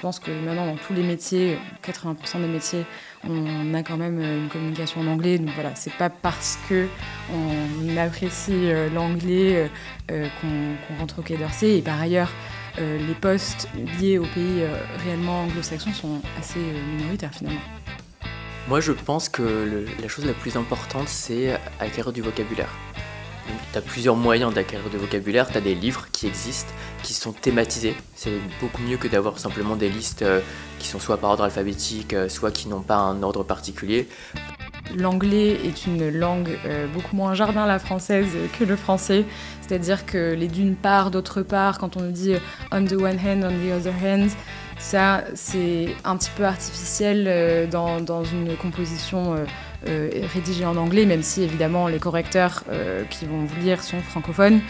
pense que maintenant, dans tous les métiers, 80% des métiers, on a quand même une communication en anglais. Donc voilà, c'est pas parce qu'on apprécie l'anglais qu'on rentre au Quai d'Orsay. Et par ailleurs, les postes liés aux pays réellement anglo-saxons sont assez minoritaires finalement. Moi, je pense que la chose la plus importante, c'est acquérir du vocabulaire. Tu as plusieurs moyens d'acquérir du vocabulaire. Tu as des livres qui existent, qui sont thématisés. C'est beaucoup mieux que d'avoir simplement des listes qui sont soit par ordre alphabétique, soit qui n'ont pas un ordre particulier. L'anglais est une langue beaucoup moins jardin à la française que le français. C'est-à-dire que les d'une part, d'autre part, quand on nous dit on the one hand, on the other hand, ça, c'est un petit peu artificiel dans une composition rédigée en anglais, même si évidemment les correcteurs qui vont vous lire sont francophones.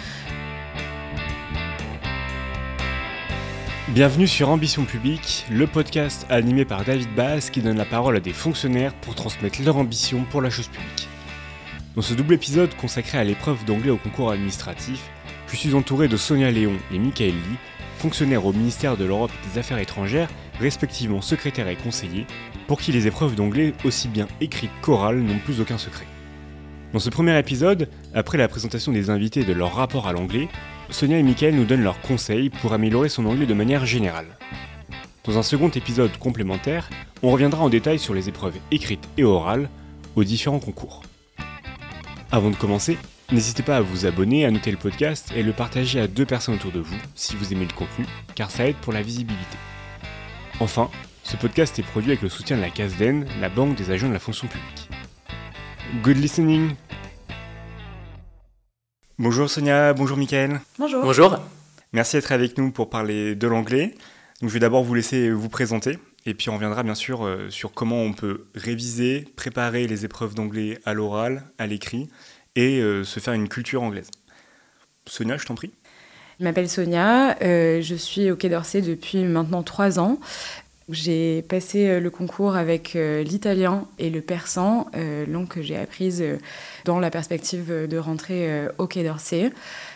Bienvenue sur Ambition Publique, le podcast animé par David Basse qui donne la parole à des fonctionnaires pour transmettre leur ambition pour la chose publique. Dans ce double épisode consacré à l'épreuve d'anglais au concours administratif, je suis entouré de Sonia Léon et Michael Lee, fonctionnaires au ministère de l'Europe et des Affaires étrangères, respectivement secrétaires et conseillers, pour qui les épreuves d'anglais, aussi bien écrites qu'orales, n'ont plus aucun secret. Dans ce premier épisode, après la présentation des invités et de leur rapport à l'anglais, Sonia et Michael nous donnent leurs conseils pour améliorer son anglais de manière générale. Dans un second épisode complémentaire, on reviendra en détail sur les épreuves écrites et orales aux différents concours. Avant de commencer, n'hésitez pas à vous abonner, à noter le podcast et le partager à 2 personnes autour de vous si vous aimez le contenu, car ça aide pour la visibilité. Enfin, ce podcast est produit avec le soutien de la CASDEN, la Banque des agents de la fonction publique. Good listening! Bonjour Sonia, bonjour Michael. Bonjour. Bonjour. Merci d'être avec nous pour parler de l'anglais. Donc, je vais d'abord vous laisser vous présenter et puis on reviendra bien sûr sur comment on peut réviser, préparer les épreuves d'anglais à l'oral, à l'écrit et se faire une culture anglaise. Sonia, je t'en prie. Je m'appelle Sonia, je suis au Quai d'Orsay depuis maintenant 3 ans. J'ai passé le concours avec l'italien et le persan, langue que j'ai apprise dans la perspective de rentrer au Quai d'Orsay.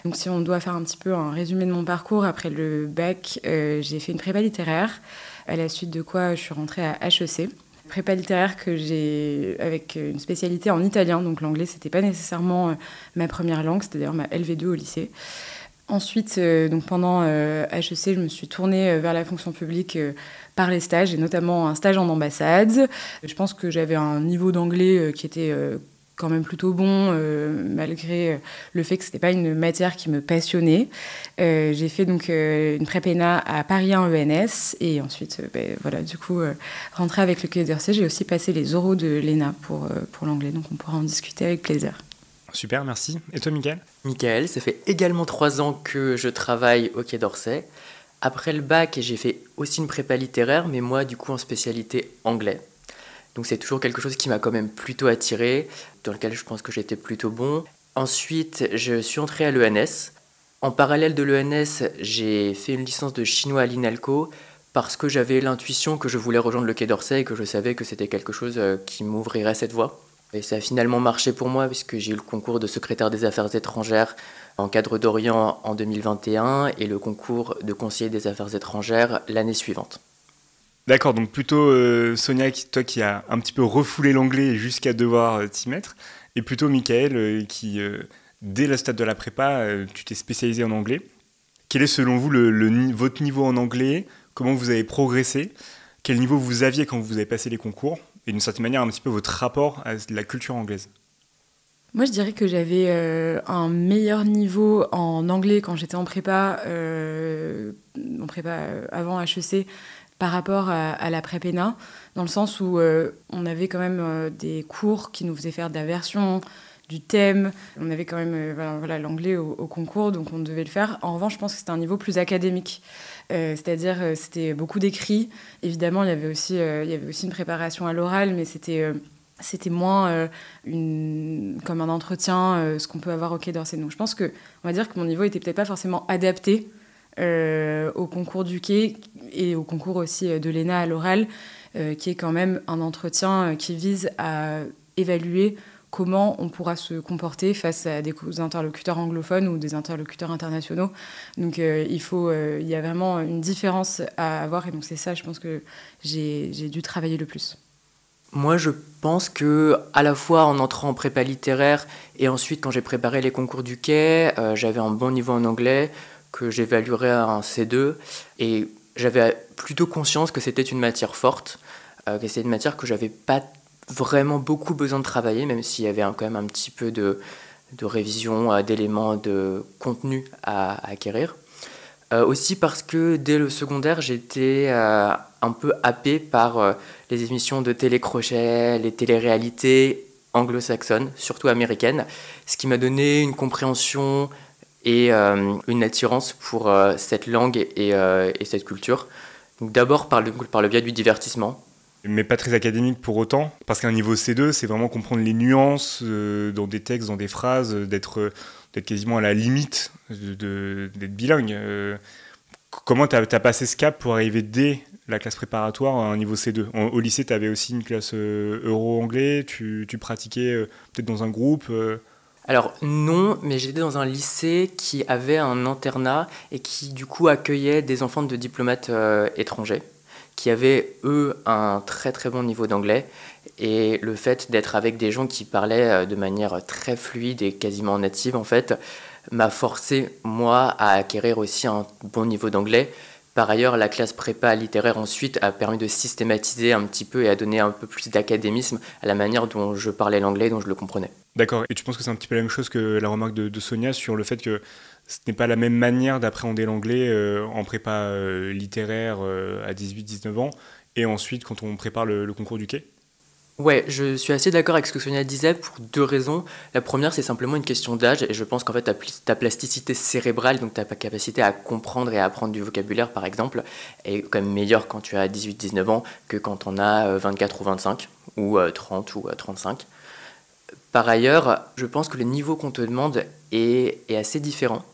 Donc si on doit faire un petit peu un résumé de mon parcours, après le bac, j'ai fait une prépa littéraire, à la suite de quoi je suis rentrée à HEC. Prépa littéraire que j'ai avec une spécialité en italien, donc l'anglais c'était pas nécessairement ma première langue, c'était d'ailleurs ma LV2 au lycée. Ensuite, donc pendant HEC, je me suis tournée vers la fonction publique par les stages, et notamment un stage en ambassade. Je pense que j'avais un niveau d'anglais qui était quand même plutôt bon, malgré le fait que ce n'était pas une matière qui me passionnait. J'ai fait donc une prépéna à Paris 1 ENS, et ensuite, voilà, du coup, rentrée avec le Quai d'Orsay, j'ai aussi passé les oraux de l'ENA pour l'anglais, donc on pourra en discuter avec plaisir. Super, merci. Et toi, Michael ? Michael, ça fait également 3 ans que je travaille au Quai d'Orsay. Après le bac, j'ai fait aussi une prépa littéraire, mais moi, du coup, en spécialité anglais. Donc c'est toujours quelque chose qui m'a quand même plutôt attiré, dans lequel je pense que j'étais plutôt bon. Ensuite, je suis entré à l'ENS. En parallèle de l'ENS, j'ai fait une licence de chinois à l'INALCO parce que j'avais l'intuition que je voulais rejoindre le Quai d'Orsay et que je savais que c'était quelque chose qui m'ouvrirait cette voie. Et ça a finalement marché pour moi puisque j'ai eu le concours de secrétaire des affaires étrangères en cadre d'Orient en 2021 et le concours de conseiller des affaires étrangères l'année suivante. D'accord, donc plutôt Sonia, toi qui a un petit peu refoulé l'anglais jusqu'à devoir t'y mettre, et plutôt Michael qui, dès le stade de la prépa, tu t'es spécialisé en anglais. Quel est selon vous votre niveau en anglais ? Comment vous avez progressé ? Quel niveau vous aviez quand vous avez passé les concours ? Et d'une certaine manière, un petit peu votre rapport à la culture anglaise. Moi, je dirais que j'avais un meilleur niveau en anglais quand j'étais en prépa avant HEC par rapport à la prépéna, dans le sens où on avait quand même des cours qui nous faisaient faire de la version, du thème. On avait quand même l'anglais au concours, donc on devait le faire. En revanche, je pense que c'était un niveau plus académique. C'est-à-dire c'était beaucoup d'écrits. Évidemment, il y avait aussi une préparation à l'oral, mais c'était moins comme un entretien, ce qu'on peut avoir au Quai d'Orsay. Donc je pense qu'on va dire que mon niveau était peut-être pas forcément adapté au concours du Quai et au concours aussi de l'ENA à l'oral, qui est quand même un entretien qui vise à évaluer comment on pourra se comporter face à des interlocuteurs anglophones ou des interlocuteurs internationaux. Donc il y a vraiment une différence à avoir, et donc c'est ça, je pense que j'ai dû travailler le plus. Moi, je pense que à la fois en entrant en prépa littéraire et ensuite quand j'ai préparé les concours du Quai, j'avais un bon niveau en anglais que j'évaluerais à un C2 et j'avais plutôt conscience que c'était une matière forte, que c'était une matière que j'avais pas vraiment beaucoup besoin de travailler, même s'il y avait quand même un petit peu de révision, d'éléments de contenu à acquérir. Aussi parce que dès le secondaire, j'étais un peu happé par les émissions de télécrochet, les téléréalités anglo-saxonnes, surtout américaines, ce qui m'a donné une compréhension et une attirance pour cette langue et cette culture. Donc d'abord par le biais du divertissement. Mais pas très académique pour autant, parce qu'un niveau C2, c'est vraiment comprendre les nuances dans des textes, dans des phrases, d'être quasiment à la limite d'être bilingue. Comment tu as passé ce cap pour arriver dès la classe préparatoire à un niveau C2 ? Au lycée, tu avais aussi une classe euro-anglais, tu pratiquais peut-être dans un groupe Alors non, mais j'étais dans un lycée qui avait un internat et qui du coup accueillait des enfants de diplomates étrangers, qui avaient, eux, un très très bon niveau d'anglais. Et le fait d'être avec des gens qui parlaient de manière très fluide et quasiment native, en fait, m'a forcé, moi, à acquérir aussi un bon niveau d'anglais. Par ailleurs, la classe prépa littéraire, ensuite, a permis de systématiser un petit peu et à donner un peu plus d'académisme à la manière dont je parlais l'anglais, dont je le comprenais. D'accord. Et tu penses que c'est un petit peu la même chose que la remarque de Sonia sur le fait que ce n'est pas la même manière d'appréhender l'anglais en prépa littéraire à 18-19 ans et ensuite quand on prépare le concours du Quai ? Ouais, je suis assez d'accord avec ce que Sonia disait pour deux raisons. La première, c'est simplement une question d'âge et je pense qu'en fait ta plasticité cérébrale, donc ta capacité à comprendre et à apprendre du vocabulaire par exemple, est quand même meilleure quand tu as 18-19 ans que quand on a 24 ou 25 ou 30 ou 35. Par ailleurs, je pense que le niveau qu'on te demande est assez différent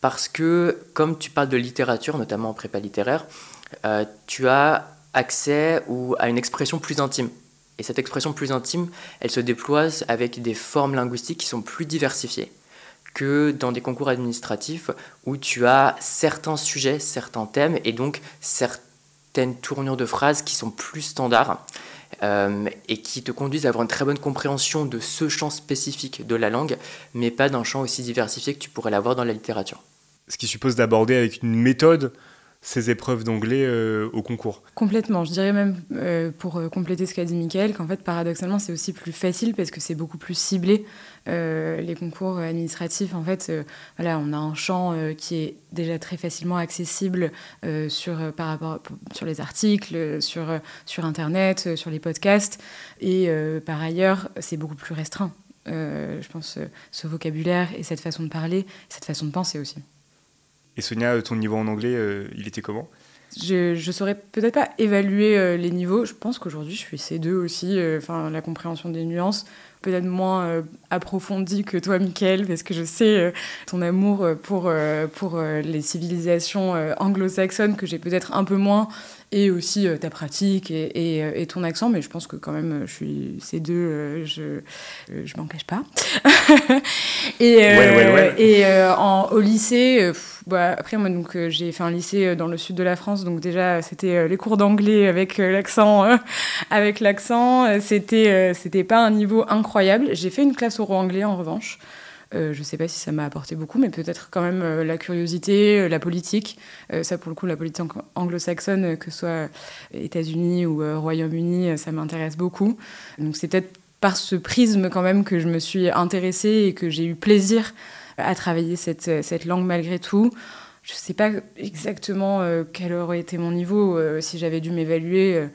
parce que comme tu parles de littérature, notamment en prépa littéraire, tu as accès à une expression plus intime. Et cette expression plus intime, elle se déploie avec des formes linguistiques qui sont plus diversifiées que dans des concours administratifs où tu as certains sujets, certains thèmes et donc certaines tournures de phrases qui sont plus standards et qui te conduisent à avoir une très bonne compréhension de ce champ spécifique de la langue, mais pas d'un champ aussi diversifié que tu pourrais l'avoir dans la littérature. Ce qui suppose d'aborder avec une méthode ces épreuves d'anglais au concours. Complètement. Je dirais même, pour compléter ce qu'a dit Mickaël, qu'en fait, paradoxalement, c'est aussi plus facile parce que c'est beaucoup plus ciblé. Les concours administratifs, en fait, voilà, on a un champ qui est déjà très facilement accessible sur les articles, sur Internet, sur les podcasts. Et par ailleurs, c'est beaucoup plus restreint. Je pense ce vocabulaire et cette façon de parler, cette façon de penser aussi. Et Sonia, ton niveau en anglais, il était comment ? Je saurais peut-être pas évaluer les niveaux. Je pense qu'aujourd'hui, je suis C2 aussi. La compréhension des nuances, peut-être moins approfondie que toi, Mickaël, parce que je sais ton amour pour les civilisations anglo-saxonnes, que j'ai peut-être un peu moins, et aussi ta pratique et ton accent. Mais je pense que quand même, je suis C2, je m'en cache pas. Au lycée... après, moi, donc, j'ai fait un lycée dans le sud de la France, donc déjà, c'était les cours d'anglais avec l'accent. C'était pas un niveau incroyable. J'ai fait une classe euro-anglais, en revanche. Je sais pas si ça m'a apporté beaucoup, mais peut-être quand même la curiosité, la politique. Ça, pour le coup, la politique anglo-saxonne, que ce soit États-Unis ou Royaume-Uni, ça m'intéresse beaucoup. Donc, c'est peut-être par ce prisme, quand même, que je me suis intéressée et que j'ai eu plaisir à travailler cette langue malgré tout. Je ne sais pas exactement quel aurait été mon niveau si j'avais dû m'évaluer.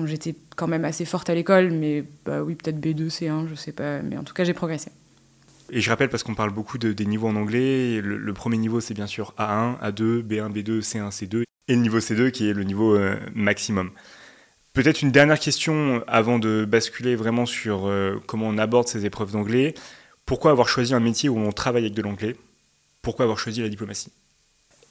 J'étais quand même assez forte à l'école, mais oui, peut-être B2, C1, je ne sais pas. Mais en tout cas, j'ai progressé. Et je rappelle, parce qu'on parle beaucoup des niveaux en anglais, le premier niveau, c'est bien sûr A1, A2, B1, B2, C1, C2, et le niveau C2 qui est le niveau maximum. Peut-être une dernière question avant de basculer vraiment sur comment on aborde ces épreuves d'anglais. Pourquoi avoir choisi un métier où on travaille avec de l'anglais ? Pourquoi avoir choisi la diplomatie ?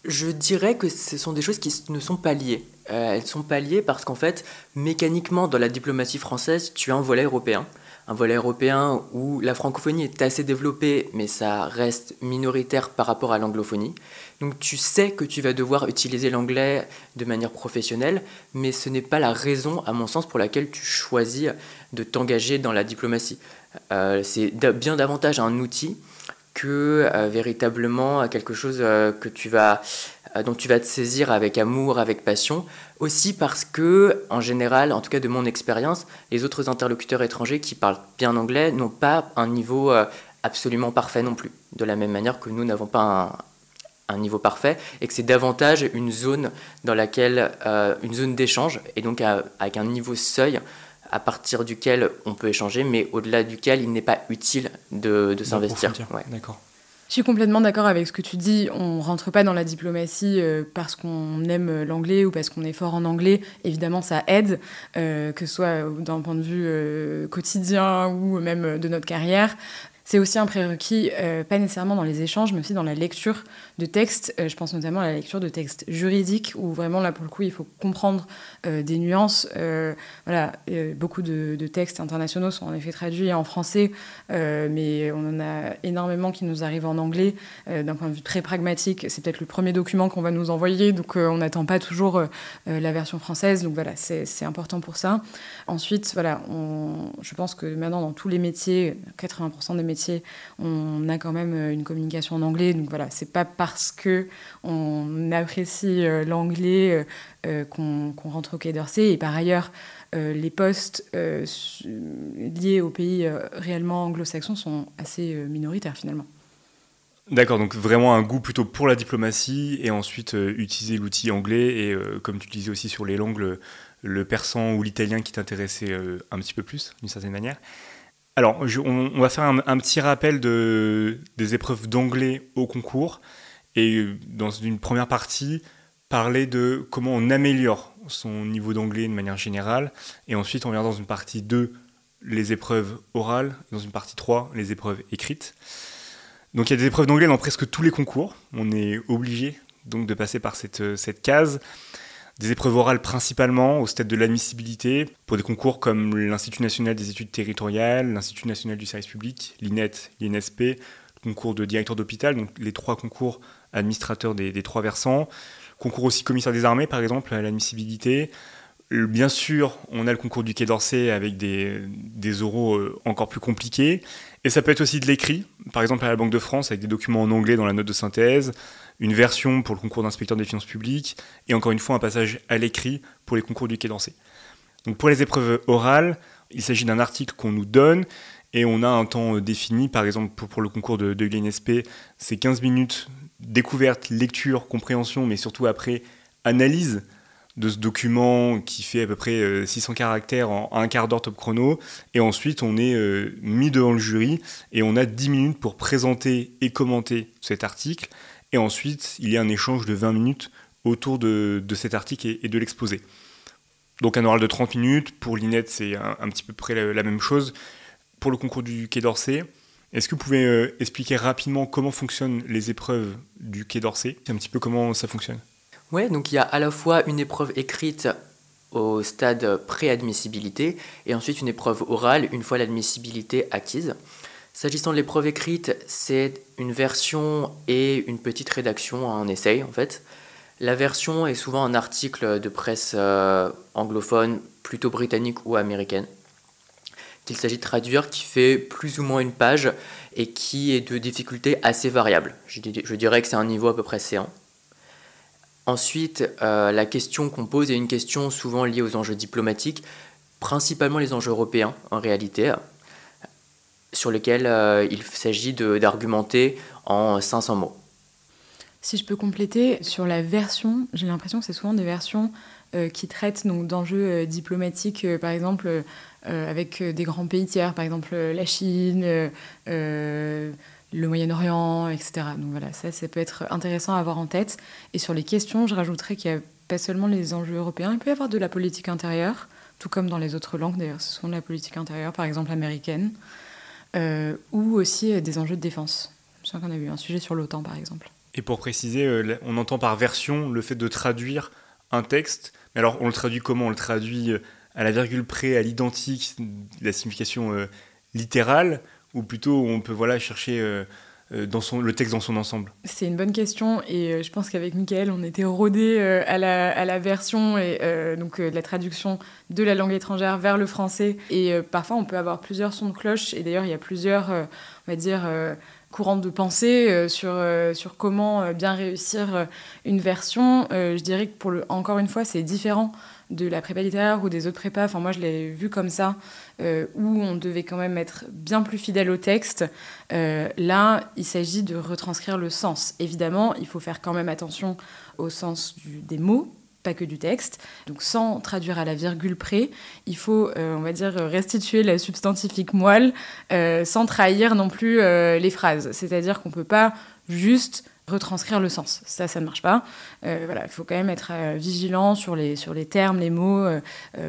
Je dirais que ce sont des choses qui ne sont pas liées. Elles sont pas liées parce qu'en fait, mécaniquement, dans la diplomatie française, tu as un volet européen. un volet européen où la francophonie est assez développée, mais ça reste minoritaire par rapport à l'anglophonie. Donc tu sais que tu vas devoir utiliser l'anglais de manière professionnelle, mais ce n'est pas la raison, à mon sens, pour laquelle tu choisis de t'engager dans la diplomatie. C'est bien davantage un outil que véritablement quelque chose dont tu vas te saisir avec amour, avec passion. Aussi parce que, en général, en tout cas de mon expérience, les autres interlocuteurs étrangers qui parlent bien anglais n'ont pas un niveau absolument parfait non plus. De la même manière que nous n'avons pas un niveau parfait, et que c'est davantage une zone dans laquelle, une zone d'échange, et donc avec un niveau seuil à partir duquel on peut échanger, mais au-delà duquel il n'est pas utile de s'investir. Ouais. D'accord. Je suis complètement d'accord avec ce que tu dis. On ne rentre pas dans la diplomatie parce qu'on aime l'anglais ou parce qu'on est fort en anglais. Évidemment, ça aide, que ce soit d'un point de vue quotidien ou même de notre carrière. C'est aussi un prérequis, pas nécessairement dans les échanges, mais aussi dans la lecture de textes. Je pense notamment à la lecture de textes juridiques, où vraiment, là, pour le coup, il faut comprendre des nuances. Beaucoup de textes internationaux sont en effet traduits en français, mais on en a énormément qui nous arrivent en anglais. D'un point de vue très pragmatique, c'est peut-être le premier document qu'on va nous envoyer, donc on n'attend pas toujours la version française. Donc voilà, c'est important pour ça. Ensuite, voilà, je pense que maintenant, dans tous les métiers, 80% des métiers, on a quand même une communication en anglais. Donc voilà, c'est pas parce que on apprécie l'anglais qu'on rentre au Quai d'Orsay. Et par ailleurs, les postes liés aux pays réellement anglo-saxons sont assez minoritaires finalement. D'accord, donc vraiment un goût plutôt pour la diplomatie et ensuite utiliser l'outil anglais et comme tu le disais aussi sur les langues, le persan ou l'italien qui t'intéressait un petit peu plus d'une certaine manière. Alors, on va faire un petit rappel des épreuves d'anglais au concours et dans une première partie, parler de comment on améliore son niveau d'anglais de manière générale et ensuite on verra dans une partie 2 les épreuves orales, dans une partie 3 les épreuves écrites. Donc il y a des épreuves d'anglais dans presque tous les concours, on est obligé donc de passer par cette case. Des épreuves orales principalement au stade de l'admissibilité pour des concours comme l'Institut national des études territoriales, l'Institut national du service public, l'INET, l'INSP, le concours de directeur d'hôpital, donc les 3 concours administrateurs des 3 versants, concours aussi commissaire des armées par exemple à l'admissibilité. Bien sûr, on a le concours du Quai d'Orsay avec des oraux encore plus compliqués. Et ça peut être aussi de l'écrit, par exemple à la Banque de France avec des documents en anglais dans la note de synthèse, une version pour le concours d'inspecteur des finances publiques, et encore une fois un passage à l'écrit pour les concours du Quai d'Orsay. Donc pour les épreuves orales, il s'agit d'un article qu'on nous donne, et on a un temps défini, par exemple pour le concours de l'INSP, c'est 15 minutes découverte, lecture, compréhension, mais surtout après analyse de ce document qui fait à peu près 600 caractères en un quart d'heure top chrono. Et ensuite, on est mis devant le jury et on a 10 minutes pour présenter et commenter cet article. Et ensuite, il y a un échange de 20 minutes autour de cet article et de l'exposé. Donc un oral de 30 minutes. Pour l'INET, c'est un petit peu près la même chose. Pour le concours du Quai d'Orsay, est-ce que vous pouvez expliquer rapidement comment fonctionnent les épreuves du Quai d'Orsay ? Un petit peu comment ça fonctionne ? Ouais, donc il y a à la fois une épreuve écrite au stade pré-admissibilité et ensuite une épreuve orale une fois l'admissibilité acquise. S'agissant de l'épreuve écrite, c'est une version et une petite rédaction, un essai en fait. La version est souvent un article de presse anglophone, plutôt britannique ou américaine, qu'il s'agit de traduire, qui fait plus ou moins une page et qui est de difficulté assez variable. Je dirais que c'est un niveau à peu près C1. Ensuite, la question qu'on pose est une question souvent liée aux enjeux diplomatiques, principalement les enjeux européens en réalité, sur lesquels il s'agit d'argumenter en 500 mots. Si je peux compléter, sur la version, j'ai l'impression que c'est souvent des versions qui traitent donc, d'enjeux diplomatiques, par exemple avec des grands pays tiers, par exemple la Chine, le Moyen-Orient, etc. Donc voilà, ça peut être intéressant à avoir en tête. Et sur les questions, je rajouterais qu'il n'y a pas seulement les enjeux européens, il peut y avoir de la politique intérieure, tout comme dans les autres langues d'ailleurs, ce sont de la politique intérieure, par exemple américaine, ou aussi des enjeux de défense. Je sens qu'on a eu un sujet sur l'OTAN, par exemple. Et pour préciser, on entend par version le fait de traduire un texte. Mais alors, on le traduit comment ? On le traduit à la virgule près, à l'identique, la signification littérale, ou plutôt on peut chercher le texte dans son ensemble? C'est une bonne question et je pense qu'avec Mickaël, on était rodés à la version et donc de la traduction de la langue étrangère vers le français. Et parfois, on peut avoir plusieurs sons de cloche. Et d'ailleurs, il y a plusieurs, on va dire, courants de pensée sur comment bien réussir une version. Je dirais que encore une fois, c'est différent de la prépa littéraire ou des autres prépas. Enfin, moi, je l'ai vu comme ça, où on devait quand même être bien plus fidèle au texte. Là, il s'agit de retranscrire le sens. Évidemment, il faut faire quand même attention au sens des mots, pas que du texte. Donc, sans traduire à la virgule près, il faut, on va dire, restituer la substantifique moelle, sans trahir non plus les phrases. C'est-à-dire qu'on ne peut pas juste retranscrire le sens. Ça ne marche pas. Il faut quand même être vigilant sur les termes, les mots,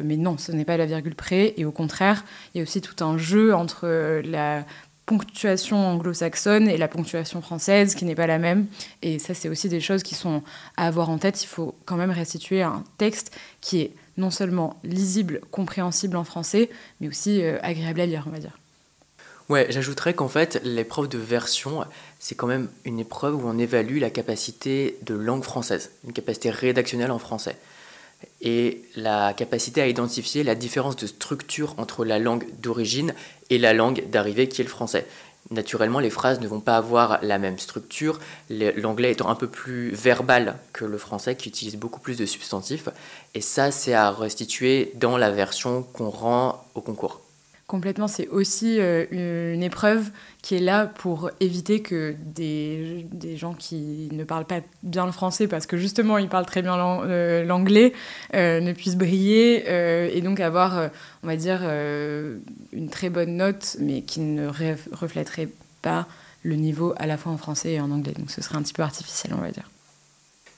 mais non, ce n'est pas la virgule près, et au contraire, il y a aussi tout un jeu entre la ponctuation anglo-saxonne et la ponctuation française, qui n'est pas la même, et ça, c'est aussi des choses qui sont à avoir en tête. Il faut quand même restituer un texte qui est non seulement lisible, compréhensible en français, mais aussi agréable à lire, on va dire. Ouais, j'ajouterais qu'en fait, l'épreuve de version, c'est quand même une épreuve où on évalue la capacité de langue française, une capacité rédactionnelle en français, et la capacité à identifier la différence de structure entre la langue d'origine et la langue d'arrivée qui est le français. Naturellement, les phrases ne vont pas avoir la même structure, l'anglais étant un peu plus verbal que le français qui utilise beaucoup plus de substantifs, et ça, c'est à restituer dans la version qu'on rend au concours. Complètement, c'est aussi une épreuve qui est là pour éviter que des gens qui ne parlent pas bien le français, parce que justement ils parlent très bien l'anglais, ne puissent briller et donc avoir, on va dire, une très bonne note, mais qui ne reflèterait pas le niveau à la fois en français et en anglais. Donc ce serait un petit peu artificiel, on va dire.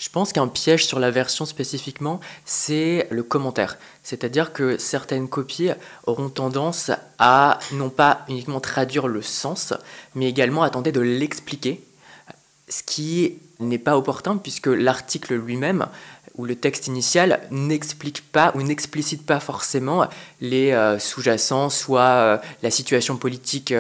Je pense qu'un piège sur la version spécifiquement, c'est le commentaire. C'est-à-dire que certaines copies auront tendance à non pas uniquement traduire le sens, mais également à tenter de l'expliquer, ce qui n'est pas opportun puisque l'article lui-même ou le texte initial n'explique pas ou n'explicite pas forcément les sous-jacents, soit la situation politique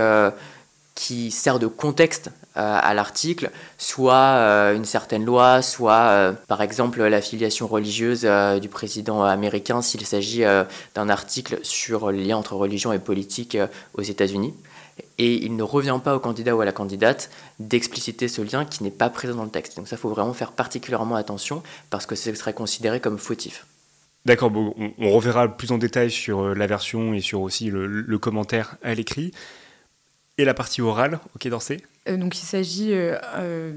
qui sert de contexte à l'article, soit une certaine loi, soit par exemple l'affiliation religieuse du président américain s'il s'agit d'un article sur le lien entre religion et politique aux États-Unis. Et il ne revient pas au candidat ou à la candidate d'expliciter ce lien qui n'est pas présent dans le texte. Donc ça, il faut vraiment faire particulièrement attention parce que ce serait considéré comme fautif. D'accord, bon, on reverra plus en détail sur la version et sur aussi le commentaire à l'écrit. Et la partie orale au Quai d'Orsay ? Donc il s'agit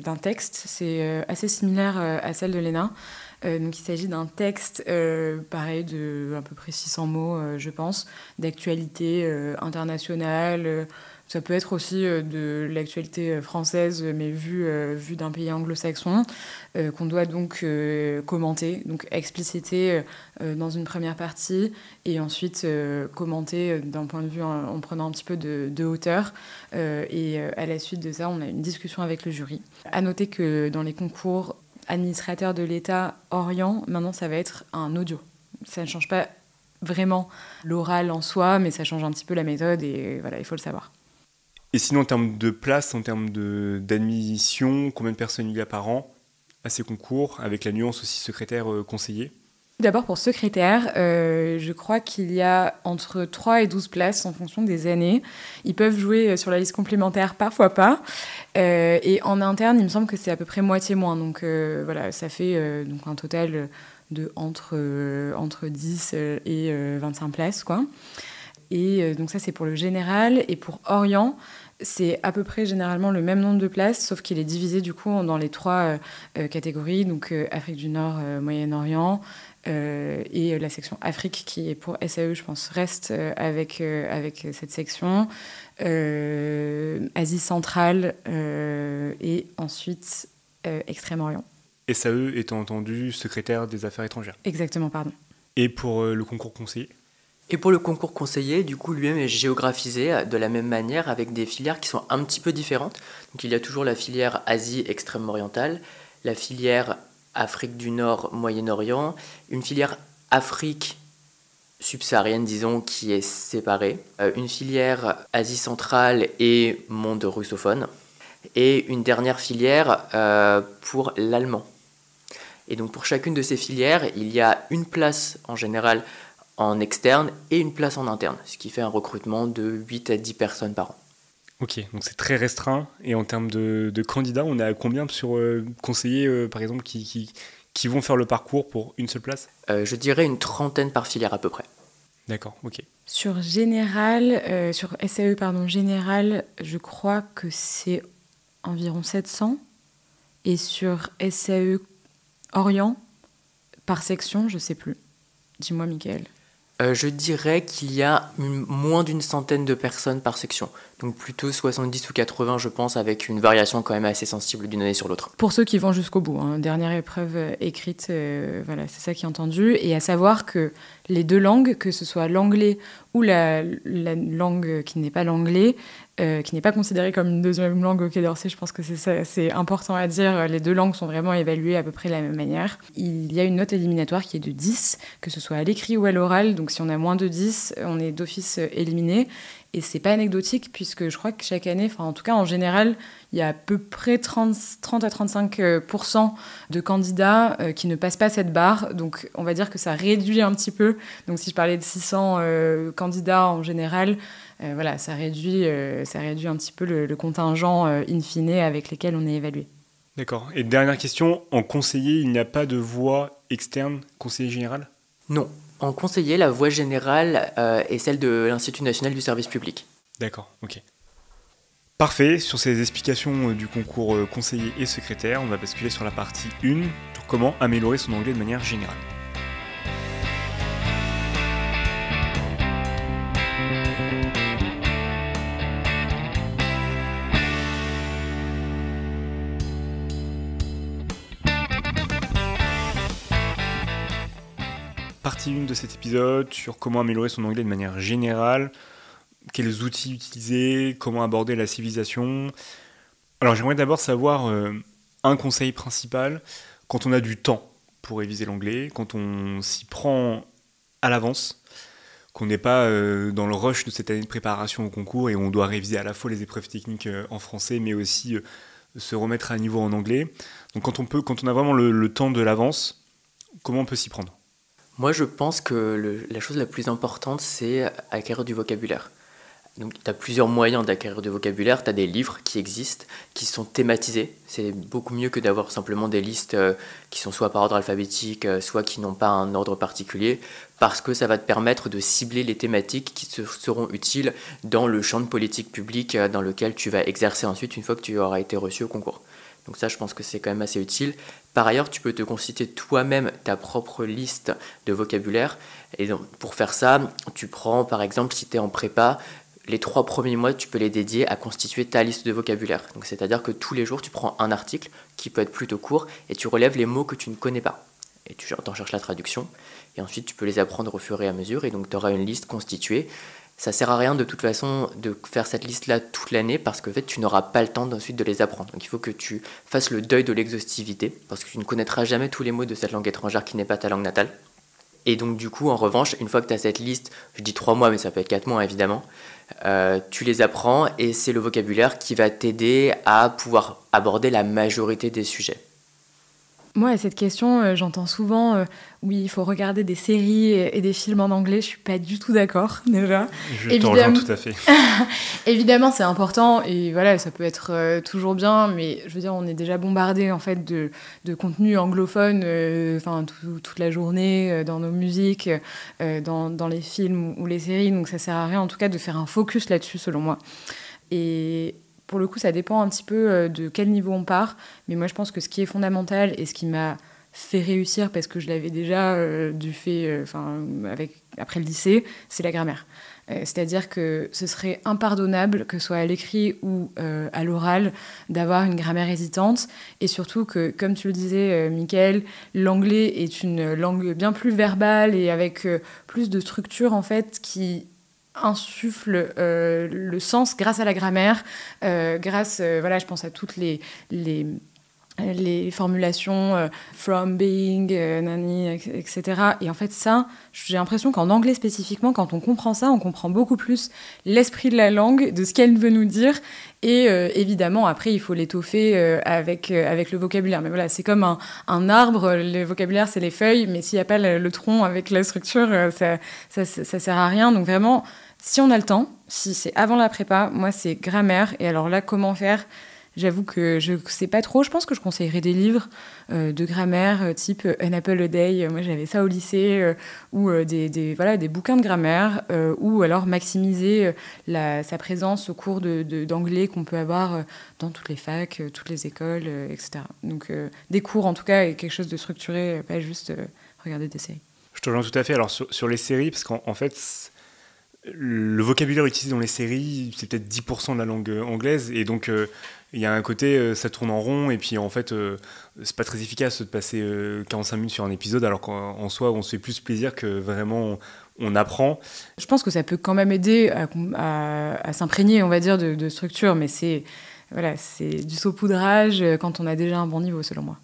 d'un texte, c'est assez similaire à celle de l'ENA. Donc il s'agit d'un texte, pareil, de à peu près 600 mots, je pense, d'actualité internationale. Ça peut être aussi de l'actualité française, mais vue d'un pays anglo-saxon, qu'on doit donc commenter, donc expliciter dans une première partie, et ensuite commenter d'un point de vue en prenant un petit peu de hauteur. Et à la suite de ça, on a une discussion avec le jury. À noter que dans les concours administrateurs de l'État Orient, maintenant ça va être un audio. Ça ne change pas vraiment l'oral en soi, mais ça change un petit peu la méthode, et voilà, il faut le savoir. Et sinon, en termes de place, en termes d'admission, combien de personnes il y a par an à ces concours, avec la nuance aussi secrétaire conseiller ? D'abord, pour secrétaire, je crois qu'il y a entre 3 et 12 places en fonction des années. Ils peuvent jouer sur la liste complémentaire, parfois pas. Et en interne, il me semble que c'est à peu près moitié moins. Donc voilà, ça fait donc un total de entre 10 et 25 places, quoi. Et donc ça, c'est pour le général. Et pour Orient, c'est à peu près généralement le même nombre de places, sauf qu'il est divisé du coup dans les 3 catégories, donc Afrique du Nord, Moyen-Orient, et la section Afrique, qui est pour SAE, je pense, reste avec cette section, Asie centrale, et ensuite Extrême-Orient. SAE étant entendu secrétaire des affaires étrangères. Exactement, pardon. Et pour le concours conseiller ? Et pour le concours conseiller, du coup, lui-même est géographisé de la même manière avec des filières qui sont un petit peu différentes. Donc il y a toujours la filière Asie extrême-orientale, la filière Afrique du Nord, Moyen-Orient, une filière Afrique subsaharienne, disons, qui est séparée, une filière Asie centrale et monde russophone, et une dernière filière pour l'allemand. Et donc pour chacune de ces filières, il y a une place en général en externe et une place en interne, ce qui fait un recrutement de 8 à 10 personnes par an. Ok, donc c'est très restreint. Et en termes de candidats, on est à combien sur conseillers, par exemple, qui vont faire le parcours pour une seule place ? Je dirais une trentaine par filière à peu près. D'accord, ok. Sur SAE, général, je crois que c'est environ 700. Et sur SAE Orient, par section, je ne sais plus. Dis-moi, Mickaël. Je dirais qu'il y a moins d'une centaine de personnes par section. Donc plutôt 70 ou 80, je pense, avec une variation quand même assez sensible d'une année sur l'autre. Pour ceux qui vont jusqu'au bout, dernière épreuve écrite, voilà, c'est ça qui est entendu. Et à savoir que les deux langues, que ce soit l'anglais ou la langue qui n'est pas l'anglais, qui n'est pas considérée comme une deuxième langue au Quai d'Orsay, je pense que c'est important à dire. Les deux langues sont vraiment évaluées à peu près de la même manière. Il y a une note éliminatoire qui est de 10, que ce soit à l'écrit ou à l'oral. Donc si on a moins de 10, on est d'office éliminé. Et c'est pas anecdotique, puisque je crois que chaque année, enfin en tout cas en général, il y a à peu près 30 à 35% de candidats qui ne passent pas cette barre. Donc on va dire que ça réduit un petit peu. Donc si je parlais de 600 candidats en général, voilà, ça réduit un petit peu le contingent in fine avec lesquels on est évalué. D'accord. Et dernière question, en conseiller, il n'y a pas de voie externe, conseiller général ? Non. En conseiller, la voie générale est celle de l'Institut national du service public. D'accord, ok. Parfait, sur ces explications du concours conseiller et secrétaire, on va basculer sur la partie 1, sur comment améliorer son anglais de manière générale. Partie 1 de cet épisode sur comment améliorer son anglais de manière générale, quels outils utiliser, comment aborder la civilisation. Alors j'aimerais d'abord savoir un conseil principal quand on a du temps pour réviser l'anglais, quand on s'y prend à l'avance, qu'on n'est pas dans le rush de cette année de préparation au concours et où on doit réviser à la fois les épreuves techniques en français mais aussi se remettre à niveau en anglais. Donc quand on a vraiment le temps de l'avance, comment on peut s'y prendre ? Moi, je pense que la chose la plus importante, c'est acquérir du vocabulaire. Donc, tu as plusieurs moyens d'acquérir du vocabulaire. Tu as des livres qui existent, qui sont thématisés. C'est beaucoup mieux que d'avoir simplement des listes qui sont soit par ordre alphabétique, soit qui n'ont pas un ordre particulier, parce que ça va te permettre de cibler les thématiques qui te seront utiles dans le champ de politique publique dans lequel tu vas exercer ensuite une fois que tu auras été reçu au concours. Donc ça, je pense que c'est quand même assez utile. Par ailleurs, tu peux te constituer toi-même ta propre liste de vocabulaire. Et donc, pour faire ça, tu prends, par exemple, si tu es en prépa, les 3 premiers mois, tu peux les dédier à constituer ta liste de vocabulaire. Donc, c'est-à-dire que tous les jours, tu prends un article qui peut être plutôt court et tu relèves les mots que tu ne connais pas. Et tu en cherches la traduction. Et ensuite, tu peux les apprendre au fur et à mesure. Et donc, tu auras une liste constituée. Ça sert à rien de toute façon de faire cette liste-là toute l'année parce que en fait, tu n'auras pas le temps ensuite de les apprendre. Donc il faut que tu fasses le deuil de l'exhaustivité parce que tu ne connaîtras jamais tous les mots de cette langue étrangère qui n'est pas ta langue natale. Et donc du coup, en revanche, une fois que tu as cette liste, je dis 3 mois mais ça peut être 4 mois évidemment, tu les apprends et c'est le vocabulaire qui va t'aider à pouvoir aborder la majorité des sujets. Moi, à cette question, j'entends souvent oui, il faut regarder des séries et des films en anglais. Je suis pas du tout d'accord, déjà. Je te rejoins tout à fait. Évidemment, c'est important et voilà, ça peut être toujours bien, mais je veux dire, on est déjà bombardé en fait de contenu anglophone, toute la journée dans nos musiques, dans les films ou les séries. Donc, ça sert à rien, en tout cas, de faire un focus là-dessus, selon moi. Et pour le coup, ça dépend un petit peu de quel niveau on part. Mais moi, je pense que ce qui est fondamental et ce qui m'a fait réussir, parce que je l'avais déjà après le lycée, c'est la grammaire. C'est-à-dire que ce serait impardonnable, que ce soit à l'écrit ou à l'oral, d'avoir une grammaire hésitante. Et surtout que, comme tu le disais, Mickaël, l'anglais est une langue bien plus verbale et avec plus de structure, en fait, qui insuffle le sens grâce à la grammaire, je pense à toutes les les formulations from, being, nani, etc. Et en fait, ça, j'ai l'impression qu'en anglais spécifiquement, quand on comprend ça, on comprend beaucoup plus l'esprit de la langue, de ce qu'elle veut nous dire. Et évidemment, après, il faut l'étoffer avec le vocabulaire. Mais voilà, c'est comme un arbre, le vocabulaire, c'est les feuilles, mais s'il n'y a pas le tronc avec la structure, ça sert à rien. Donc vraiment, si on a le temps, si c'est avant la prépa, moi, c'est grammaire. Et alors là, comment faire ? J'avoue que je ne sais pas trop. Je pense que je conseillerais des livres de grammaire type An Apple a Day. Moi, j'avais ça au lycée. Ou des bouquins de grammaire. Ou alors maximiser sa présence au cours d'anglais qu'on peut avoir dans toutes les facs, toutes les écoles, etc. Donc, des cours, en tout cas, et quelque chose de structuré, pas juste regarder des séries. Je te rejoins tout à fait. Alors, sur les séries, parce qu'en fait, le vocabulaire utilisé dans les séries, c'est peut-être 10% de la langue anglaise. Et donc... il y a un côté, ça tourne en rond, et puis en fait, c'est pas très efficace de passer 45 minutes sur un épisode, alors qu'en soi, on se fait plus plaisir que vraiment on apprend. Je pense que ça peut quand même aider à s'imprégner, on va dire, de structure, mais c'est du saupoudrage quand on a déjà un bon niveau, selon moi.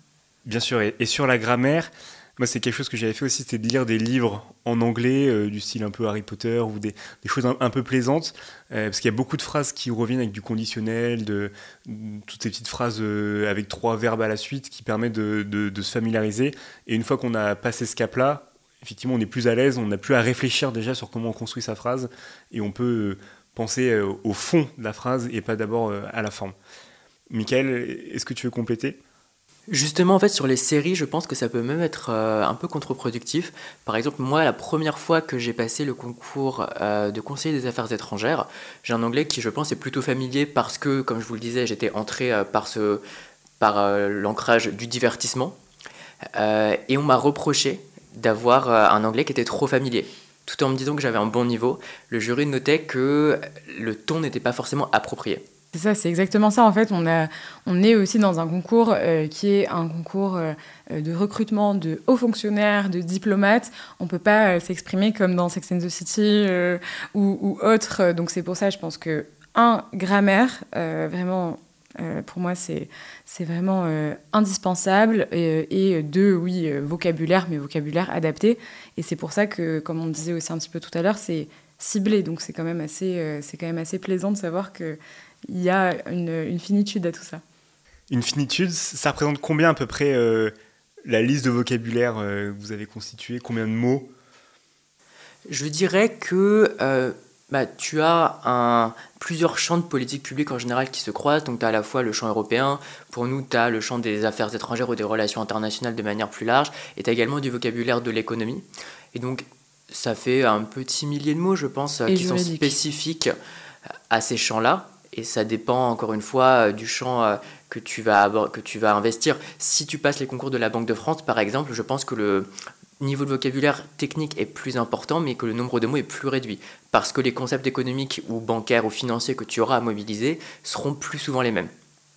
Bien sûr, et sur la grammaire, moi, c'est quelque chose que j'avais fait aussi, c'était de lire des livres en anglais, du style un peu Harry Potter, ou des choses un peu plaisantes, parce qu'il y a beaucoup de phrases qui reviennent avec du conditionnel, toutes ces petites phrases avec 3 verbes à la suite qui permettent de se familiariser. Et une fois qu'on a passé ce cap-là, effectivement, on est plus à l'aise, on n'a plus à réfléchir déjà sur comment on construit sa phrase, et on peut penser au fond de la phrase et pas d'abord à la forme. Michael, est-ce que tu veux compléter ? Justement, en fait, sur les séries, je pense que ça peut même être un peu contre-productif. Par exemple, moi, la première fois que j'ai passé le concours de conseiller des affaires étrangères, j'ai un anglais qui, je pense, est plutôt familier parce que, comme je vous le disais, j'étais entré par l'ancrage du divertissement. Et on m'a reproché d'avoir un anglais qui était trop familier. Tout en me disant que j'avais un bon niveau, le jury notait que le ton n'était pas forcément approprié. C'est ça, c'est exactement ça. En fait, on est aussi dans un concours qui est un concours de recrutement de hauts fonctionnaires, de diplomates. On ne peut pas s'exprimer comme dans Sex and the City ou autre. Donc c'est pour ça, je pense que, grammaire, vraiment, pour moi, c'est vraiment indispensable. Et 2, oui, vocabulaire, mais vocabulaire adapté. Et c'est pour ça que, comme on disait aussi un petit peu tout à l'heure, c'est ciblé. Donc c'est quand même assez plaisant de savoir que il y a une finitude à tout ça. Une finitude, ça représente combien à peu près la liste de vocabulaire que vous avez constituée ? Combien de mots ? Je dirais que tu as plusieurs champs de politique publique en général qui se croisent. Donc tu as à la fois le champ européen, pour nous tu as le champ des affaires étrangères ou des relations internationales de manière plus large, et tu as également du vocabulaire de l'économie. Et donc ça fait un petit millier de mots, je pense, qui sont spécifiques à ces champs-là. Et ça dépend, encore une fois, du champ que tu vas investir. Si tu passes les concours de la Banque de France, par exemple, je pense que le niveau de vocabulaire technique est plus important, mais que le nombre de mots est plus réduit. Parce que les concepts économiques ou bancaires ou financiers que tu auras à mobiliser seront plus souvent les mêmes.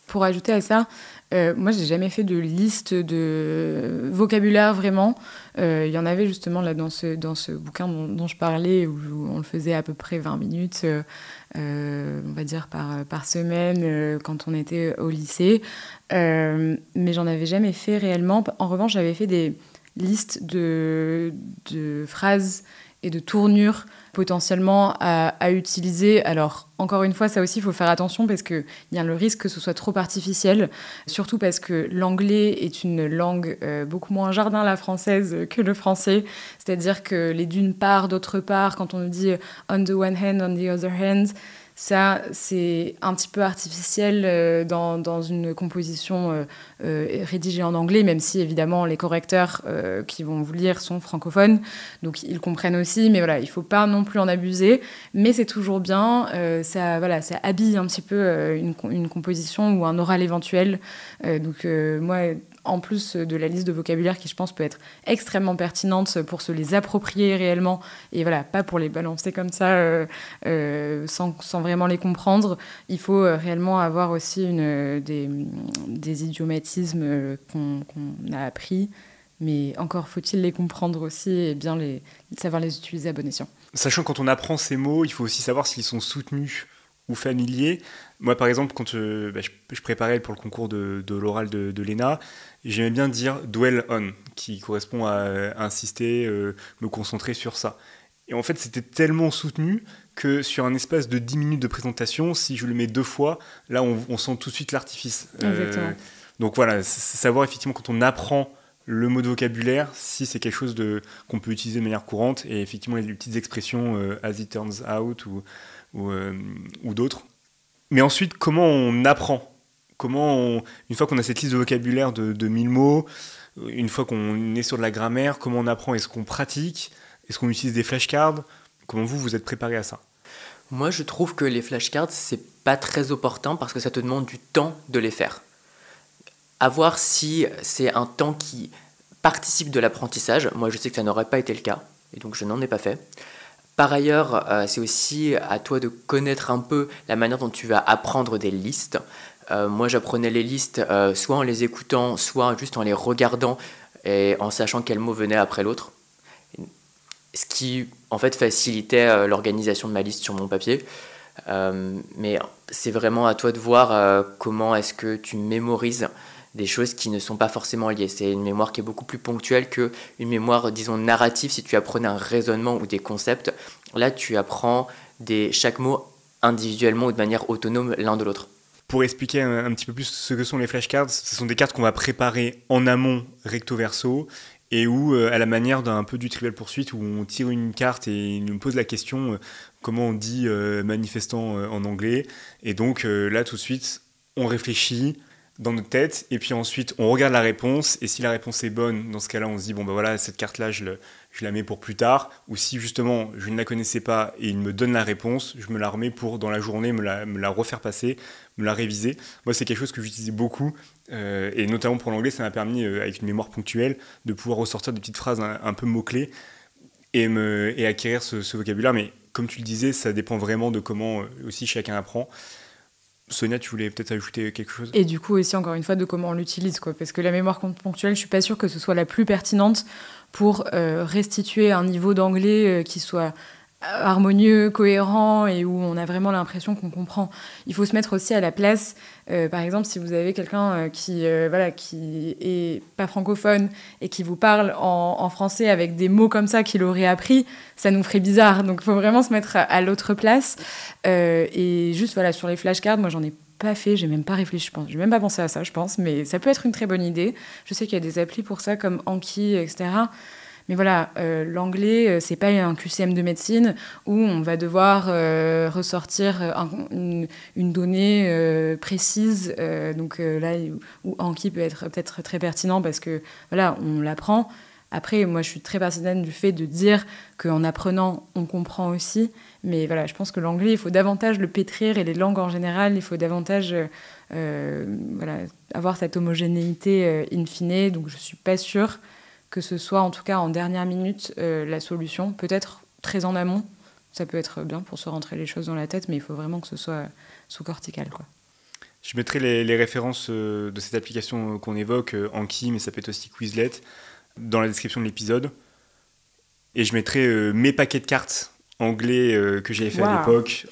Pour ajouter à ça, moi, j'ai jamais fait de liste de vocabulaire, vraiment. Il y en avait justement là dans ce bouquin dont je parlais, où on le faisait à peu près 20 minutes, on va dire par semaine, quand on était au lycée. Mais j'en avais jamais fait réellement. En revanche, j'avais fait des listes de phrases et de tournures potentiellement à utiliser. Alors, encore une fois, ça aussi, il faut faire attention parce qu'il y a le risque que ce soit trop artificiel, surtout parce que l'anglais est une langue beaucoup moins jardin à la française que le français. C'est-à-dire que les d'une part, d'autre part, quand on nous dit « on the one hand, on the other hand », ça, c'est un petit peu artificiel dans une composition rédigée en anglais, même si, évidemment, les correcteurs qui vont vous lire sont francophones, donc ils comprennent aussi, mais voilà, il ne faut pas non plus en abuser, mais c'est toujours bien, ça habille un petit peu une composition ou un oral éventuel. Donc moi, en plus de la liste de vocabulaire qui, je pense, peut être extrêmement pertinente pour se les approprier réellement, et voilà, pas pour les balancer comme ça sans vraiment les comprendre. Il faut réellement avoir aussi des idiomatismes qu'on a appris, mais encore faut-il les comprendre aussi et bien savoir les utiliser à bon escient. Sachant que quand on apprend ces mots, il faut aussi savoir s'ils sont soutenus ou familier. Moi, par exemple, quand je préparais pour le concours de l'oral de l'ENA, j'aimais bien dire « dwell on », qui correspond à insister, me concentrer sur ça. Et en fait, c'était tellement soutenu que sur un espace de 10 minutes de présentation, si je le mets 2 fois, là, on sent tout de suite l'artifice. Exactement. Donc voilà, c'est savoir effectivement quand on apprend le mot de vocabulaire, si c'est quelque chose qu'on peut utiliser de manière courante, et effectivement les petites expressions as it turns out ou d'autres. Mais ensuite, comment on apprend ? Une fois qu'on a cette liste de vocabulaire de 1000 mots, une fois qu'on est sur de la grammaire, comment on apprend ? Est-ce qu'on pratique ? Est-ce qu'on utilise des flashcards ? Comment vous êtes préparé à ça ? Moi, je trouve que les flashcards, c'est pas très opportun parce que ça te demande du temps de les faire. À voir si c'est un temps qui participe de l'apprentissage. Moi, je sais que ça n'aurait pas été le cas, et donc je n'en ai pas fait. Par ailleurs, c'est aussi à toi de connaître un peu la manière dont tu vas apprendre des listes. Moi, j'apprenais les listes soit en les écoutant, soit juste en les regardant et en sachant quel mot venait après l'autre. Ce qui, en fait, facilitait l'organisation de ma liste sur mon papier. Mais c'est vraiment à toi de voir comment est-ce que tu mémorises des choses qui ne sont pas forcément liées. C'est une mémoire qui est beaucoup plus ponctuelle qu'une mémoire, disons, narrative. Si tu apprenais un raisonnement ou des concepts, là, tu apprends chaque mot individuellement ou de manière autonome l'un de l'autre. Pour expliquer un petit peu plus ce que sont les flashcards, ce sont des cartes qu'on va préparer en amont recto verso et où, à la manière d'un peu du Trivial Pursuit, où on tire une carte et on pose la question comment on dit manifestant en anglais. Et donc là, tout de suite, on réfléchit dans notre tête, et puis ensuite on regarde la réponse, et si la réponse est bonne, dans ce cas-là on se dit bon ben voilà, cette carte-là je la mets pour plus tard, ou si justement je ne la connaissais pas et il me donne la réponse, je me la remets pour dans la journée me la refaire passer, me la réviser. Moi c'est quelque chose que j'utilisais beaucoup, et notamment pour l'anglais ça m'a permis avec une mémoire ponctuelle de pouvoir ressortir des petites phrases un peu mots-clés et acquérir ce vocabulaire, mais comme tu le disais, ça dépend vraiment de comment aussi chacun apprend. Sonia, tu voulais peut-être ajouter quelque chose ? Et du coup aussi, encore une fois, de comment on l'utilise, quoi. Parce que la mémoire ponctuelle, je suis pas sûre que ce soit la plus pertinente pour restituer un niveau d'anglais qui soit harmonieux, cohérent et où on a vraiment l'impression qu'on comprend. Il faut se mettre aussi à la place. Par exemple, si vous avez quelqu'un qui est pas francophone et qui vous parle en français avec des mots comme ça qu'il aurait appris, ça nous ferait bizarre. Donc, il faut vraiment se mettre à l'autre place. Et juste, voilà, sur les flashcards, moi, j'en ai pas fait, j'ai même pas réfléchi, je pense. J'ai même pas pensé à ça, je pense, mais ça peut être une très bonne idée. Je sais qu'il y a des applis pour ça, comme Anki, etc. Mais voilà, l'anglais, c'est pas un QCM de médecine où on va devoir ressortir une donnée précise. Donc là, où Anki peut être peut-être très pertinent parce que voilà, on l'apprend. Après, moi, je suis très partisane du fait de dire qu'en apprenant, on comprend aussi. Mais voilà, je pense que l'anglais, il faut davantage le pétrir, et les langues en général, il faut davantage avoir cette homogénéité in fine. Donc, je suis pas sûre que ce soit, en tout cas en dernière minute, la solution. Peut-être très en amont, ça peut être bien pour se rentrer les choses dans la tête, mais il faut vraiment que ce soit sous-cortical, quoi. Je mettrai les références de cette application qu'on évoque, Anki, mais ça peut être aussi Quizlet, dans la description de l'épisode. Et je mettrai mes paquets de cartes anglais que j'avais fait à l'époque,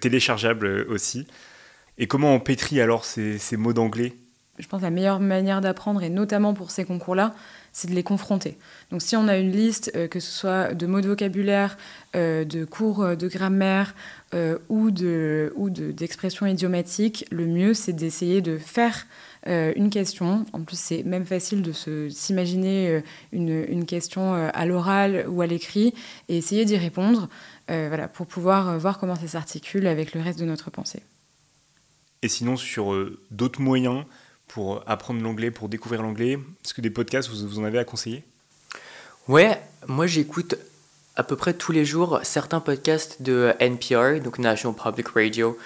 téléchargeables aussi. Et comment on pétrit alors ces mots d'anglais ? Je pense que la meilleure manière d'apprendre, et notamment pour ces concours-là, c'est de les confronter. Donc si on a une liste, que ce soit de mots de vocabulaire, de cours de grammaire ou d'expressions idiomatiques, le mieux c'est d'essayer de faire une question. En plus c'est même facile de s'imaginer une question à l'oral ou à l'écrit et essayer d'y répondre pour pouvoir voir comment ça s'articule avec le reste de notre pensée. Et sinon sur d'autres moyens pour apprendre l'anglais, pour découvrir l'anglais, est-ce que des podcasts, vous en avez à conseiller ? Ouais, moi j'écoute à peu près tous les jours certains podcasts de NPR, donc National Public Radio,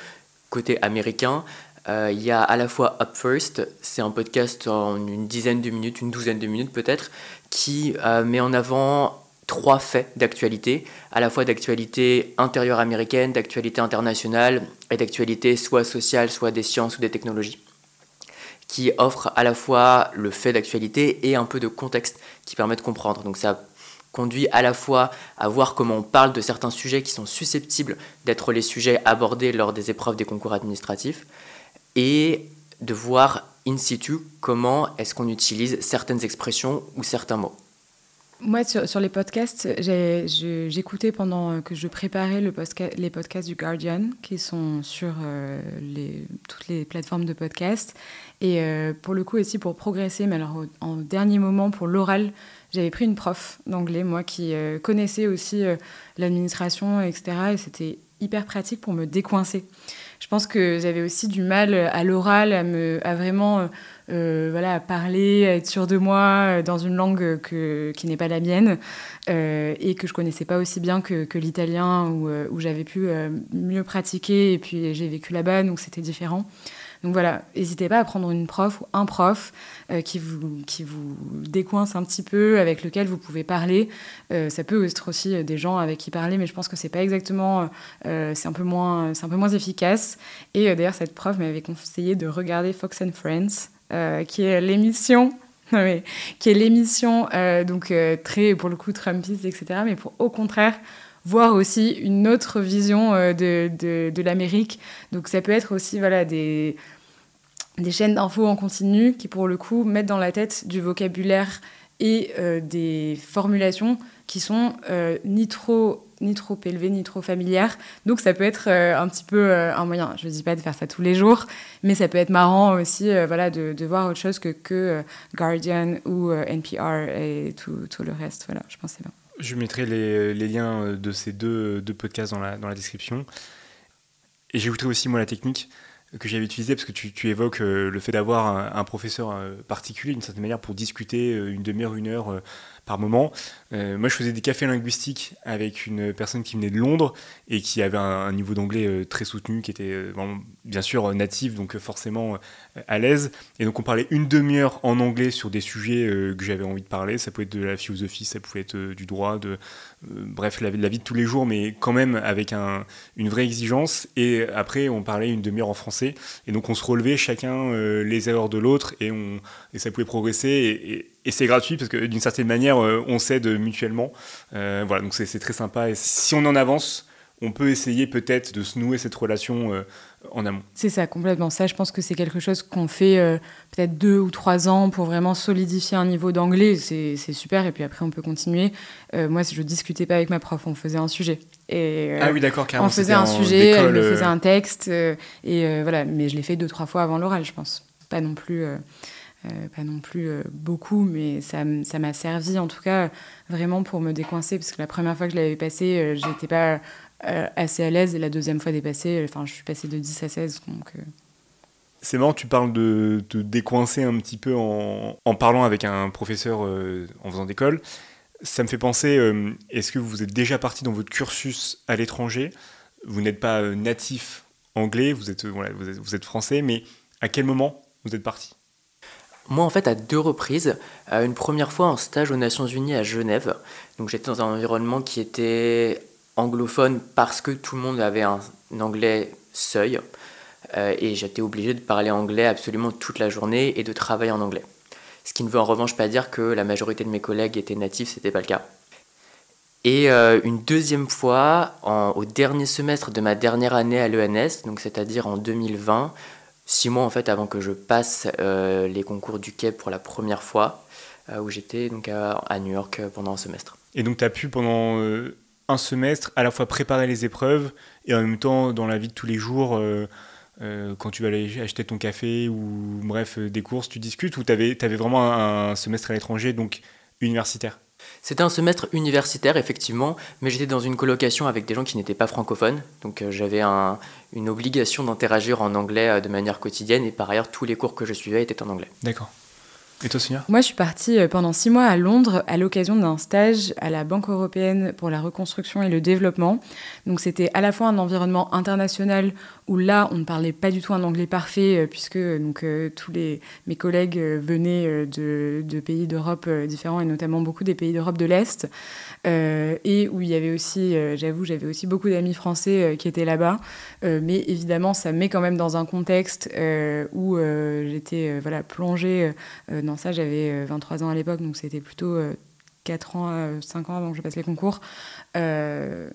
côté américain. Il y a à la fois Up First, c'est un podcast en une douzaine de minutes peut-être, qui met en avant 3 faits d'actualité, à la fois d'actualité intérieure américaine, d'actualité internationale et d'actualité soit sociale, soit des sciences ou des technologies, qui offre à la fois le fait d'actualité et un peu de contexte qui permet de comprendre. Donc ça conduit à la fois à voir comment on parle de certains sujets qui sont susceptibles d'être les sujets abordés lors des épreuves des concours administratifs, et de voir in situ comment est-ce qu'on utilise certaines expressions ou certains mots. Moi, sur les podcasts, j'écoutais pendant que je préparais les podcasts du Guardian, qui sont sur toutes les plateformes de podcasts. Et pour le coup aussi, pour progresser, mais alors en dernier moment, pour l'oral, j'avais pris une prof d'anglais, moi, qui connaissait aussi l'administration, etc. Et c'était hyper pratique pour me décoincer. Je pense que j'avais aussi du mal à l'oral, à vraiment à parler, à être sûre de moi dans une langue qui n'est pas la mienne et que je connaissais pas aussi bien que l'italien où j'avais pu mieux pratiquer, et puis j'ai vécu là-bas, donc c'était différent. Donc voilà, n'hésitez pas à prendre une prof ou un prof qui vous décoince un petit peu, avec lequel vous pouvez parler. Ça peut être aussi des gens avec qui parler, mais je pense que c'est pas exactement... c'est un peu moins efficace. Et d'ailleurs, cette prof m'avait conseillé de regarder Fox and Friends, qui est l'émission... qui est l'émission très, pour le coup, trumpiste, etc. Mais au contraire... voir aussi une autre vision de l'Amérique. Donc ça peut être aussi des chaînes d'infos en continu qui, pour le coup, mettent dans la tête du vocabulaire et des formulations qui sont ni trop élevées, ni trop familières. Donc ça peut être un petit peu un moyen. Je ne dis pas de faire ça tous les jours, mais ça peut être marrant aussi de voir autre chose que Guardian ou NPR et tout le reste. Voilà, je pense que c'est bien. Je mettrai les liens de ces deux podcasts dans la description. Et j'écouterai aussi, moi, la technique que j'avais utilisée, parce que tu évoques le fait d'avoir un professeur particulier, d'une certaine manière, pour discuter une demi-heure, une heure par moment. Moi, je faisais des cafés linguistiques avec une personne qui venait de Londres et qui avait un niveau d'anglais très soutenu, qui était bien sûr natif, donc forcément à l'aise. Et donc, on parlait une demi-heure en anglais sur des sujets que j'avais envie de parler. Ça pouvait être de la philosophie, ça pouvait être du droit, bref, la vie de tous les jours, mais quand même avec une vraie exigence. Et après, on parlait une demi-heure en français. Et donc, on se relevait chacun les erreurs de l'autre et ça pouvait progresser. Et c'est gratuit parce que d'une certaine manière, on s'aide mutuellement. Voilà, donc c'est très sympa. Et si on en avance, on peut essayer peut-être de se nouer cette relation en amont. C'est ça, complètement. Ça, je pense que c'est quelque chose qu'on fait peut-être 2 ou 3 ans pour vraiment solidifier un niveau d'anglais. C'est super, et puis après, on peut continuer. Moi, je ne discutais pas avec ma prof, on faisait un sujet. Ah oui, d'accord, carrément. On faisait un sujet, elle me faisait un texte, voilà. Mais je l'ai fait 2-3 fois avant l'oral, je pense. Pas non plus beaucoup, mais ça m'a servi en tout cas vraiment pour me décoincer, parce que la première fois que je l'avais passé, j'étais pas assez à l'aise, et la deuxième fois dépassée, je suis passée de 10 à 16. Donc, C'est marrant, tu parles de te décoincer un petit peu en parlant avec un professeur en faisant d'école. Ça me fait penser, est-ce que vous êtes déjà parti dans votre cursus à l'étranger ? Vous n'êtes pas natif anglais, vous êtes français, mais à quel moment vous êtes parti ? Moi, en fait, à 2 reprises. Une première fois en stage aux Nations Unies à Genève. Donc, j'étais dans un environnement qui était anglophone parce que tout le monde avait un anglais seuil. Et j'étais obligé de parler anglais absolument toute la journée et de travailler en anglais. Ce qui ne veut en revanche pas dire que la majorité de mes collègues étaient natifs, c'était pas le cas. Et une deuxième fois, au dernier semestre de ma dernière année à l'ENS, donc c'est-à-dire en 2020, 6 mois en fait avant que je passe les concours du Quai pour la première fois, où j'étais donc à New York pendant un semestre. Et donc tu as pu pendant un semestre à la fois préparer les épreuves et en même temps dans la vie de tous les jours, quand tu vas aller acheter ton café ou bref des courses, tu discutes, ou tu avais vraiment un semestre à l'étranger, donc universitaire ? C'était un semestre universitaire, effectivement, mais j'étais dans une colocation avec des gens qui n'étaient pas francophones, donc j'avais une obligation d'interagir en anglais de manière quotidienne, et par ailleurs, tous les cours que je suivais étaient en anglais. D'accord. Et toi, Sonia ? Moi, je suis partie pendant 6 mois à Londres à l'occasion d'un stage à la Banque européenne pour la reconstruction et le développement. Donc, c'était à la fois un environnement international où là, on ne parlait pas du tout un anglais parfait, puisque tous mes collègues venaient de pays d'Europe différents, et notamment beaucoup des pays d'Europe de l'Est, et où il y avait aussi, j'avais aussi beaucoup d'amis français qui étaient là-bas, mais évidemment, ça met quand même dans un contexte où j'étais plongée dans ça. J'avais 23 ans à l'époque, donc c'était plutôt 4 ans, 5 ans avant que je passe les concours. Mais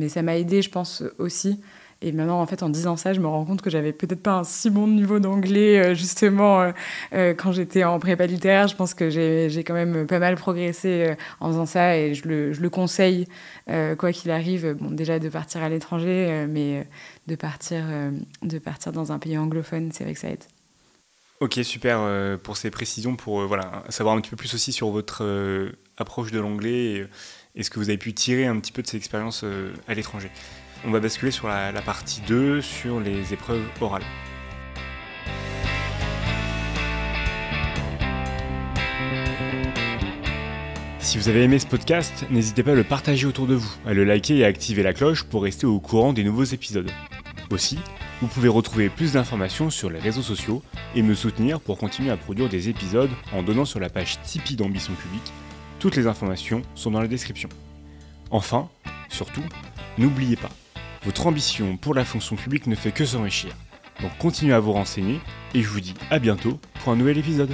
ça m'a aidée, je pense, aussi. Et maintenant, en fait, en disant ça, je me rends compte que j'avais peut-être pas un si bon niveau d'anglais, justement, quand j'étais en prépa littéraire. Je pense que j'ai quand même pas mal progressé en faisant ça, et je le conseille, quoi qu'il arrive, bon, déjà de partir à l'étranger, mais de partir dans un pays anglophone, c'est vrai que ça aide. Ok, super pour ces précisions, pour savoir un petit peu plus aussi sur votre approche de l'anglais et ce que vous avez pu tirer un petit peu de ces expériences à l'étranger. On va basculer sur la partie 2, sur les épreuves orales. Si vous avez aimé ce podcast, n'hésitez pas à le partager autour de vous, à le liker et à activer la cloche pour rester au courant des nouveaux épisodes. Aussi, vous pouvez retrouver plus d'informations sur les réseaux sociaux et me soutenir pour continuer à produire des épisodes en donnant sur la page Tipeee d'Ambition Publique. Toutes les informations sont dans la description. Enfin, surtout, n'oubliez pas, votre ambition pour la fonction publique ne fait que s'enrichir. Donc continuez à vous renseigner et je vous dis à bientôt pour un nouvel épisode.